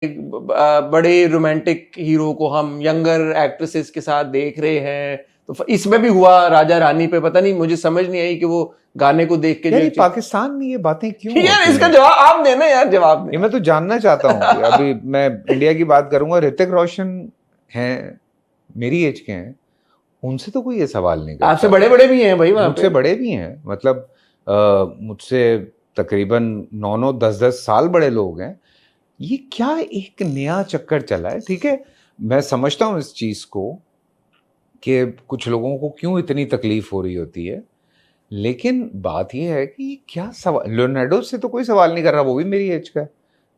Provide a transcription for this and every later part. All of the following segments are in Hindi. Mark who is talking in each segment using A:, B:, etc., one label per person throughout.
A: बड़े रोमांटिक हीरो को हम यंगर एक्ट्रेसेस के साथ देख रहे हैं, तो इसमें भी हुआ राजा रानी पे, पता नहीं, मुझे समझ नहीं आई कि वो गाने को देख के
B: यार पाकिस्तान में ये बातें क्यों
A: यार इसका जवाब आप देना यार, जवाब देना।
B: ये मैं तो जानना चाहता हूँ। अभी मैं इंडिया की बात करूंगा, ऋतिक रोशन हैं, मेरी एज के हैं, उनसे तो कोई ये सवाल नहीं करता।
A: आपसे बड़े बड़े भी हैं भाई,
B: मुझसे बड़े भी हैं, मतलब मुझसे तकरीबन 9-9 10-10 साल बड़े लोग हैं। ये क्या एक नया चक्कर चला है? ठीक है, मैं समझता हूँ इस चीज को कि कुछ लोगों को क्यों इतनी तकलीफ हो रही होती है, लेकिन बात यह है कि क्या सवाल, लियोनार्डो से तो कोई सवाल नहीं कर रहा, वो भी मेरी एज का है,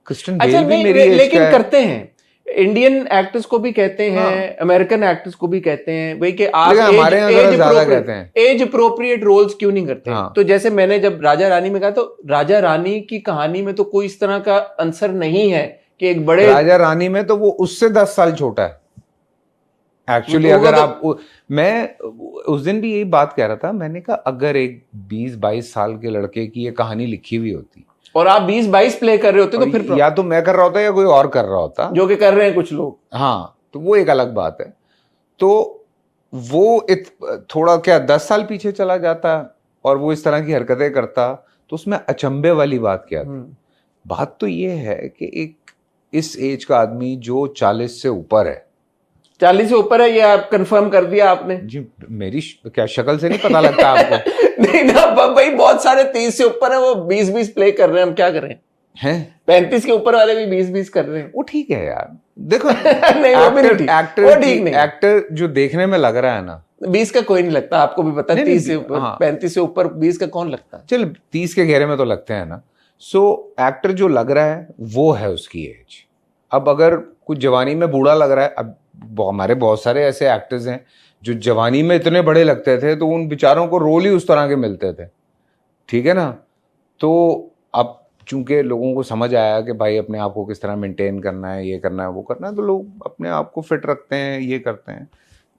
B: क्रिस्टियन बेल भी मेरी एज का है।
A: लेकिन करते हैं, इंडियन एक्टर्स को भी कहते हैं, अमेरिकन एक्टर्स को भी कहते हैं भाई कि आप
B: हमारे यहाँ ज्यादा कहते हैं
A: एज अप्रोप्रिएट रोल्स क्यों नहीं करते। तो जैसे मैंने जब राजा रानी में कहा, तो राजा रानी की कहानी में तो कोई इस तरह का आंसर नहीं है कि एक बड़े,
B: राजा रानी में तो वो उससे 10 साल छोटा है एक्चुअली। अगर आप मैं उस दिन भी यही बात कह रहा था, मैंने कहा अगर एक 20-22 साल के लड़के की ये कहानी लिखी हुई होती
A: और आप 20-22 प्ले कर रहे होते, तो फिर
B: या तो मैं कर रहा होता या कोई और कर रहा होता,
A: जो कि कर रहे हैं कुछ लोग,
B: हाँ, तो वो एक अलग बात है। तो वो थोड़ा क्या 10 साल पीछे चला जाता और वो इस तरह की हरकतें करता, तो उसमें अचंभे वाली बात क्या थी? बात तो ये है कि एक इस एज का आदमी जो 40 से ऊपर है,
A: 40 से ऊपर है, ये आप कंफर्म कर दिया आपने
B: जी। मेरी क्या शक्ल से नहीं पता लगता आपको?
A: नहीं ना भाई, बहुत सारे 30 से ऊपर है, वो 20-20 प्ले कर रहे हैं, हम क्या करें?
B: हैं
A: 35 के ऊपर वाले भी 20-20 कर रहे हैं।
B: वो ठीक है यार, देखो
A: नहीं,
B: एक्टर जो देखने में लग रहा है ना,
A: 20 का कोई नहीं लगता, आपको भी पता है। 30 से ऊपर, 35 से ऊपर 20 का कौन लगता है?
B: चल 30 के घेरे में तो लगते हैं ना। सो एक्टर जो लग रहा है वो है उसकी एज। अब अगर कुछ जवानी में बूढ़ा लग रहा है, अब हमारे बहुत सारे ऐसे एक्टर्स हैं जो जवानी में इतने बड़े लगते थे, तो उन बेचारों को रोल ही उस तरह के मिलते थे, ठीक है ना। तो अब चूंकि लोगों को समझ आया कि भाई अपने आप को किस तरह मेंटेन करना है, ये करना है, वो करना है, तो लोग अपने आप को फिट रखते हैं, ये करते हैं।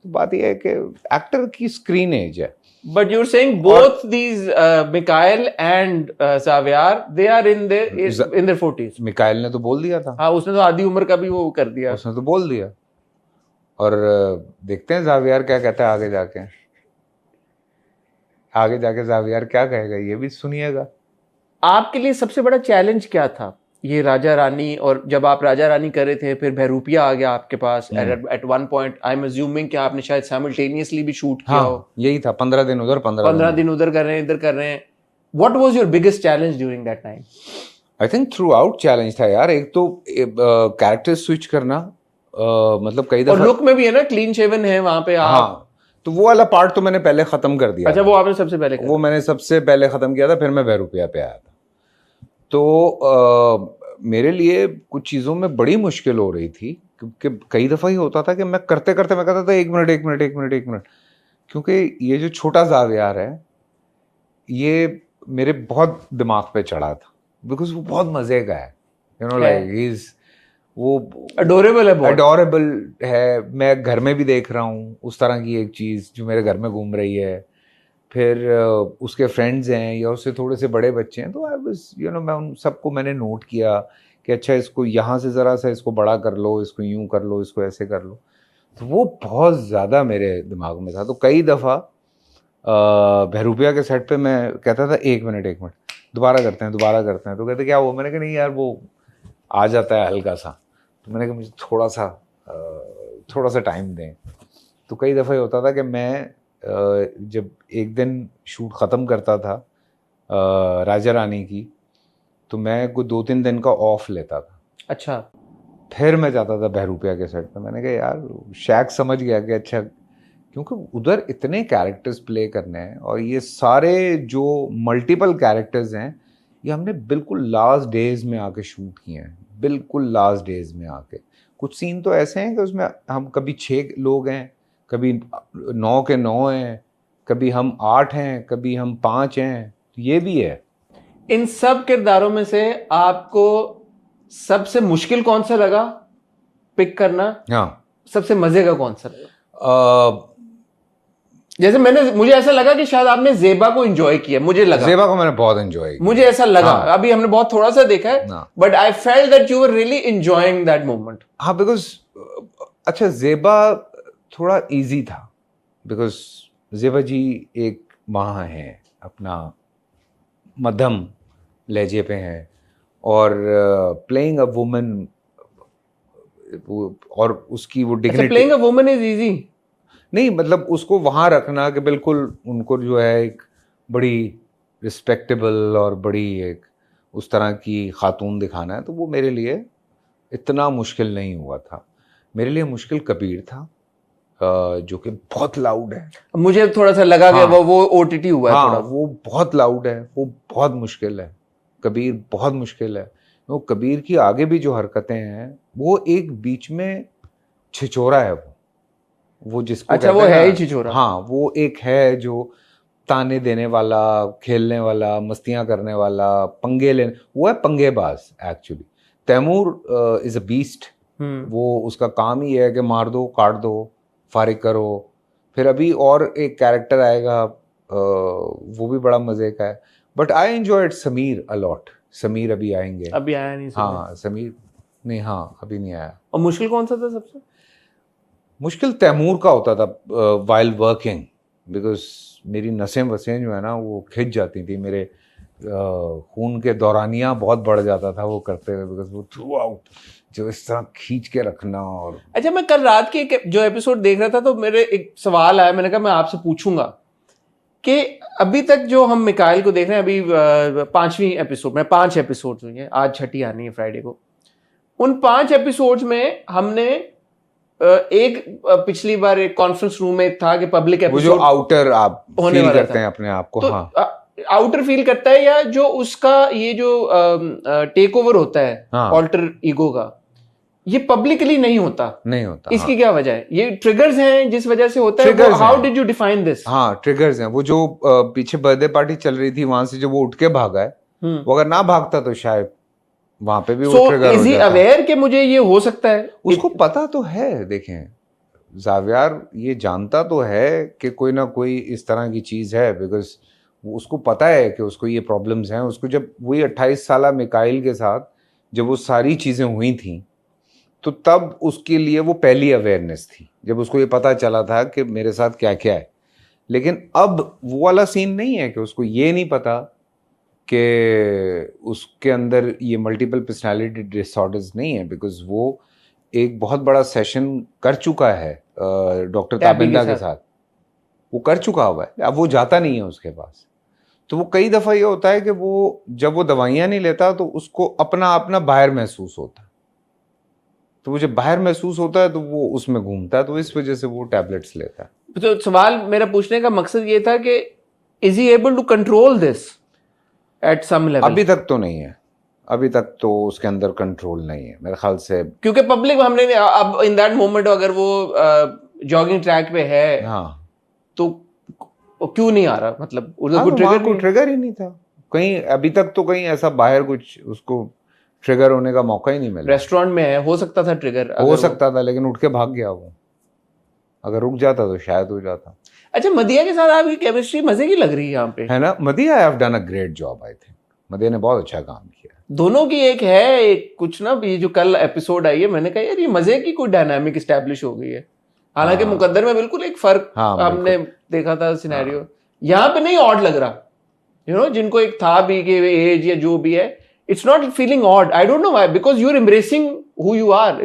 B: तो बात यह है कि एक्टर की स्क्रीन एज है।
A: But you're saying both these Mikhail and Xavier, they are in their 40s.
B: Mikail ने तो बोल दिया था,
A: हाँ, उसने तो आधी उम्र का भी वो कर दिया,
B: उसने तो बोल दिया। और देखते हैं ज़ावियर क्या कहता है आगे जाके ज़ावियर क्या कहेगा, ये भी सुनिएगा।
A: आपके लिए सबसे बड़ा चैलेंज क्या था ये राजा रानी? और जब आप राजा रानी कर रहे थे, फिर बहरूपिया आ गया आपके पास at one point, I am assuming कि आपने शायद साइमल्टेनियसली भी शूट किया हो।
B: यही था, 15 दिन उधर
A: 15 दिन उधर कर रहे हैं, इधर कर रहे हैं। What was your biggest challenge during that time?
B: I think through out challenge था यार। एक तो कैरेक्टर स्विच करना, मतलब कई दफा,
A: और लुक में भी है ना, क्लीन शेवन है वहां पे आप।
B: हाँ, तो वो वाला पार्ट तो मैंने पहले खत्म कर दिया।
A: अच्छा, वो आपने सबसे पहले
B: वो मैंने सबसे पहले खत्म किया था, फिर मैं बहरूपिया पे आया था। तो मेरे लिए कुछ चीज़ों में बड़ी मुश्किल हो रही थी, क्योंकि कई दफ़ा ही होता था कि मैं करते करते मैं कहता था एक मिनट, क्योंकि ये जो छोटा ज़ावियर है ये मेरे बहुत दिमाग पे चढ़ा था, बिकॉज वो बहुत मज़े का है, यू नो, लाइक वो अडोरेबल है। मैं घर में भी देख रहा हूँ उस तरह की एक चीज़ जो मेरे घर में घूम रही है। फिर उसके फ्रेंड्स हैं या उससे थोड़े से बड़े बच्चे हैं, तो आई वाज, यू नो, मैं उन सबको मैंने नोट किया कि अच्छा इसको यहाँ से ज़रा सा इसको बड़ा कर लो, इसको यूँ कर लो, इसको ऐसे कर लो। तो वो बहुत ज़्यादा मेरे दिमाग में था। तो कई दफ़ा बहरूपिया के सेट पे मैं कहता था एक मिनट दोबारा करते हैं। तो कहते क्या वो? मैंने कहा नहीं यार, वो आ जाता है हल्का सा। तो मैंने कहा मुझे थोड़ा सा टाइम दें। तो कई दफ़ा ये होता था कि मैं जब एक दिन शूट ख़त्म करता था राजा रानी की, तो मैं कोई 2-3 दिन का ऑफ लेता था।
A: अच्छा।
B: फिर मैं जाता था बहरूपिया के सेट पे। मैंने कहा यार शैक समझ गया कि अच्छा, क्योंकि उधर इतने कैरेक्टर्स प्ले करने हैं और ये सारे जो मल्टीपल कैरेक्टर्स हैं ये हमने बिल्कुल लास्ट डेज में आके शूट किए हैं, बिल्कुल लास्ट डेज में आके। कुछ सीन तो ऐसे हैं कि उसमें हम कभी 6 लोग हैं, कभी 9 के 9 हैं, कभी हम 8 हैं, कभी हम 5 हैं, ये भी है।
A: इन सब किरदारों में से आपको सबसे मुश्किल कौन सा लगा पिक करना?
B: हाँ,
A: सबसे मजे का कौन सा लगा? जैसे मुझे ऐसा लगा कि शायद आपने जेबा को एंजॉय किया, मुझे लगा
B: जेबा को मैंने बहुत एंजॉय किया,
A: मुझे ऐसा लगा।
B: हाँ।
A: अभी हमने बहुत थोड़ा सा देखा है, but I felt that you were really enjoying that moment.
B: हाँ, बिकॉज अच्छा जेबा थोड़ा इजी था, बिकॉज जेबा जी एक माँ है, अपना मध्यम लहजे पे है, और प्लेइंग अ वुमन, और उसकी वो dignity.
A: Playing a woman is easy
B: नहीं, मतलब उसको वहाँ रखना कि बिल्कुल उनको जो है एक बड़ी रिस्पेक्टेबल और बड़ी एक उस तरह की खातून दिखाना है, तो वो मेरे लिए इतना मुश्किल नहीं हुआ था। मेरे लिए मुश्किल कबीर था, जो कि बहुत लाउड है।
A: मुझे थोड़ा सा लगा
B: हाँ,
A: कि वो ओटीटी हुआ है
B: हाँ,
A: थोड़ा।
B: वो बहुत लाउड है, वो बहुत मुश्किल है। कबीर बहुत मुश्किल है। वो कबीर की आगे भी जो हरकतें हैं, वो एक बीच में छिछोरा है वो जिसको
A: अच्छा, वो
B: कहते हैं
A: है ही
B: ना,
A: छिछोरा।
B: हाँ, वो एक है जो ताने देने वाला, खेलने वाला, मस्तियां करने वाला, पंगे लेने, वो है पंगेबाज actually. Taimur is a beast. वो उसका काम ही है कि मार दो, काट दो, फारिग करो। फिर अभी और एक कैरेक्टर आएगा, वो भी बड़ा मजे का है। But I enjoyed Sameer a lot. Sameer अभी आएंगे।
A: अभी आया नहीं समीर।
B: हाँ, समीर नहीं, हाँ, अभी नहीं आया।
A: और मुश्किल कौन सा था सबसे?
B: मुश्किल तैमूर का होता था वाइल वर्किंग, बिकॉज मेरी नसें वसें जो है ना वो खिंच जाती थी, मेरे खून के दौरानिया बहुत बढ़ जाता था वो करते हुए, बिकॉज वो थ्रू आउट जो इस तरह खींच के रखना। और
A: अच्छा, मैं कल रात के जो एपिसोड देख रहा था तो मेरे एक सवाल आया, मैंने कहा मैं आपसे पूछूंगा कि अभी तक जो हम मिकाइल को देख रहे हैं, अभी 5वीं एपिसोड में 5 एपिसोड हुई हैं, आज 6ठी आनी है फ्राइडे को। उन 5 एपिसोड्स में हमने एक पिछली बार एक कॉन्फ्रेंस रूम में था कि पब्लिक एपिसोड,
B: वो जो आउटर आप
A: होने
B: फील
A: वाला
B: करते
A: था।
B: हैं अपने आप को,
A: तो
B: हाँ,
A: आउटर फील करता है, या जो उसका ये जो टेक ओवर होता है
B: हाँ,
A: ऑल्टर ईगो का, ये पब्लिकली नहीं होता।
B: नहीं होता।
A: इसकी
B: हाँ,
A: क्या वजह है? ये ट्रिगर्स हैं जिस वजह से होता है।
B: Triggers
A: हाउ
B: हैं।
A: Did you define this?
B: हाँ, ट्रिगर्स हैं। वो जो पीछे बर्थडे पार्टी चल रही थी, वहां से जब वो उठ के भागा है, वो अगर ना भागता तो शायद वहां पे भी वो ट्रिगर हो
A: इज ही
B: जाता।
A: अवेयर कि मुझे ये हो सकता है?
B: उसको पता तो है। देखें, जावियार ये जानता तो है कि कोई ना कोई इस तरह की चीज़ है, बिकॉज उसको पता है कि उसको ये प्रॉब्लम्स हैं। उसको जब वही 28 साल मिकाइल के साथ जब वो सारी चीज़ें हुई थी, तो तब उसके लिए वो पहली अवेयरनेस थी, जब उसको ये पता चला था कि मेरे साथ क्या क्या है। लेकिन अब वो वाला सीन नहीं है कि उसको ये नहीं पता कि उसके अंदर ये मल्टीपल पर्सनालिटी डिसऑर्डर्स नहीं है, बिकॉज वो एक बहुत बड़ा सेशन कर चुका है डॉक्टर ताबिंदा के साथ। वो कर चुका हुआ है, अब वो जाता नहीं है उसके पास। तो वो कई दफ़ा ये होता है कि वो जब वो दवाइयाँ नहीं लेता तो उसको अपना अपना बाहर महसूस होता है। तो वो जब बाहर महसूस होता है तो वो उसमें घूमता है, तो इस वजह से वो टैबलेट्स लेता है।
A: तो सवाल मेरा पूछने का मकसद ये था कि is he able to control this at some level?
B: अभी तक तो नहीं है। अभी तक तो उसके अंदर कंट्रोल नहीं है मेरे ख्याल से,
A: क्योंकि पब्लिक हमने अब इन दैट मोमेंट अगर वो जॉगिंग ट्रैक पे है,
B: हाँ,
A: तो क्यों नहीं आ रहा? मतलब
B: हाँ,
A: कोई ट्रिगर
B: को ट्रिगर ही नहीं था कहीं। अभी तक तो कहीं ऐसा बाहर कुछ उसको ट्रिगर होने का मौका ही नहीं मिला।
A: रेस्टोरेंट में है, हो सकता था ट्रिगर,
B: हो सकता था, लेकिन उठ के भाग गया वो। अगर रुक जाता तो शायद हो जाता।
A: अच्छा, मदिया के साथ आपकी केमिस्ट्री मजे की लग रही है यहाँ पे,
B: है ना? Madiya have done a great job. I think Madiya ने बहुत अच्छा काम किया।
A: दोनों की एक है, एक कुछ ना, ये जो कल एपिसोड आई है, मैंने कहा यार ये मजे की कोई डायनामिक स्टैब्लिश हो गई है। हालांकि
B: हाँ,
A: मुकद्दर में बिल्कुल एक फर्क हमने देखा था सिनेरियो, यहाँ पे नहीं ऑड लग रहा। जिनको एक था भी कि एज या जो भी है, it's not feeling odd. I don't know why, because you are embracing who you are.